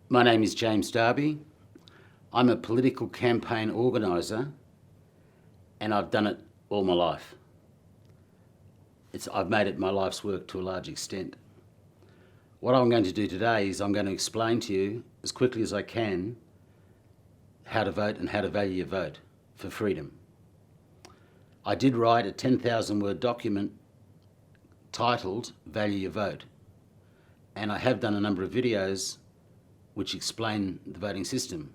My name is James Darby. I'm a political campaign organiser and I've done it all my life. I've made it my life's work to a large extent. What I'm going to do today is I'm going to explain to you as quickly as I can how to vote and how to value your vote for freedom. I did write a 10,000 word document titled Value Your Vote, and I have done a number of videos which explain the voting system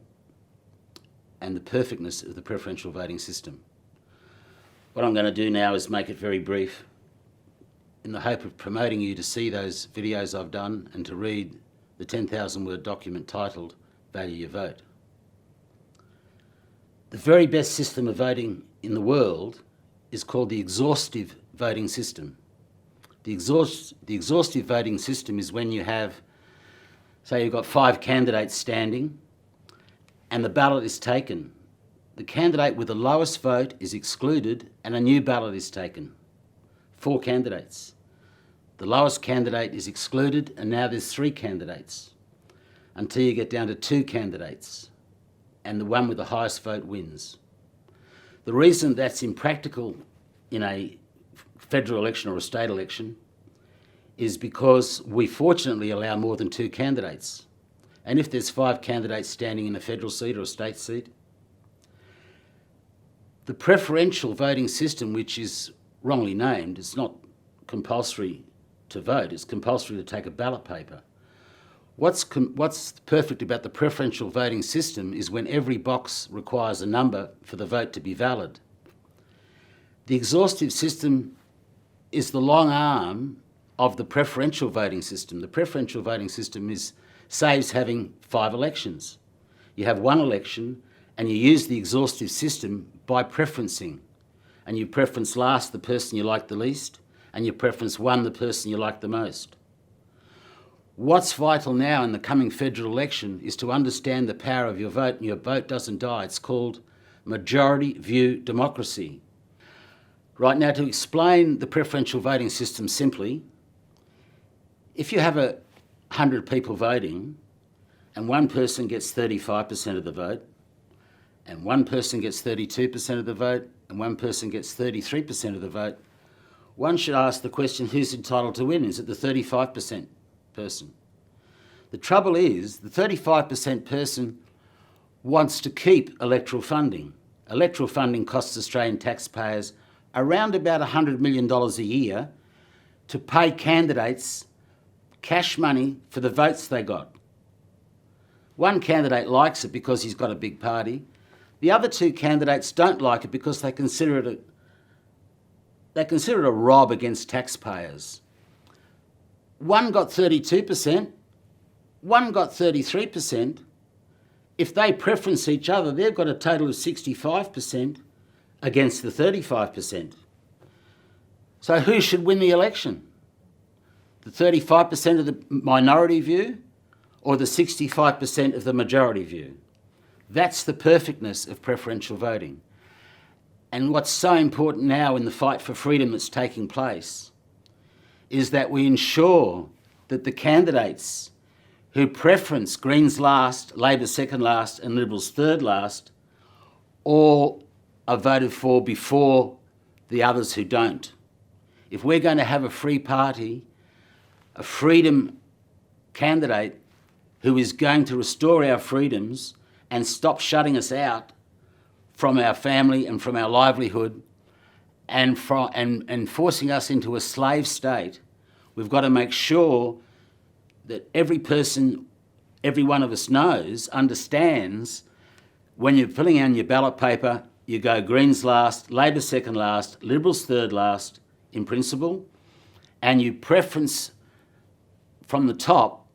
and the perfectness of the preferential voting system. What I'm going to do now is make it very brief in the hope of promoting you to see those videos I've done and to read the 10,000 word document titled Value Your Vote. The very best system of voting in the world is called the exhaustive voting system. The exhaustive voting system is when you have, say you've got 5 candidates standing and the ballot is taken. The candidate with the lowest vote is excluded and a new ballot is taken. 4 candidates. The lowest candidate is excluded and now there's 3 candidates until you get down to 2 candidates and the one with the highest vote wins. The reason that's impractical in a federal election or a state election is because we fortunately allow more than 2 candidates. And if there's 5 candidates standing in a federal seat or a state seat, the preferential voting system, which is wrongly named, it's not compulsory to vote, it's compulsory to take a ballot paper. What's perfect about the preferential voting system is when every box requires a number for the vote to be valid. The exhaustive system is the long arm of the preferential voting system. The preferential voting system saves having 5 elections. You have 1 election and you use the exhaustive system by preferencing. And you preference last the person you like the least, and you preference 1 the person you like the most. What's vital now in the coming federal election is to understand the power of your vote, and your vote doesn't die. It's called majority view democracy. Right now, to explain the preferential voting system simply, if you have 100 people voting and 1 person gets 35% of the vote, and 1 person gets 32% of the vote, and 1 person gets 33% of the vote, one should ask the question, who's entitled to win? Is it the 35% person? The trouble is, the 35% person wants to keep electoral funding. Electoral funding costs Australian taxpayers around about $100 million a year to pay candidates cash money for the votes they got. 1 candidate likes it because he's got a big party. The other 2 candidates don't like it because they consider it a rob against taxpayers. 1 got 32%, 1 got 33%. If they preference each other, they've got a total of 65% against the 35%. So who should win the election? The 35% of the minority view or the 65% of the majority view? That's the perfectness of preferential voting. And what's so important now in the fight for freedom that's taking place is that we ensure that the candidates who preference Greens last, Labor second last and Liberals third last all are voted for before the others who don't. If we're going to have a free party, a freedom candidate who is going to restore our freedoms and stop shutting us out from our family and from our livelihood and forcing us into a slave state, we've got to make sure that every person, every one of us understands when you're filling in your ballot paper, you go Greens last, Labor second last, Liberals third last in principle, and you preference from the top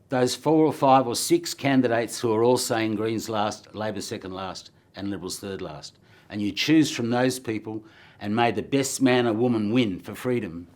those 4 or 5 or 6 candidates who are all saying Greens last, Labor second last and Liberals third last. And you choose from those people and may the best man or woman win for freedom.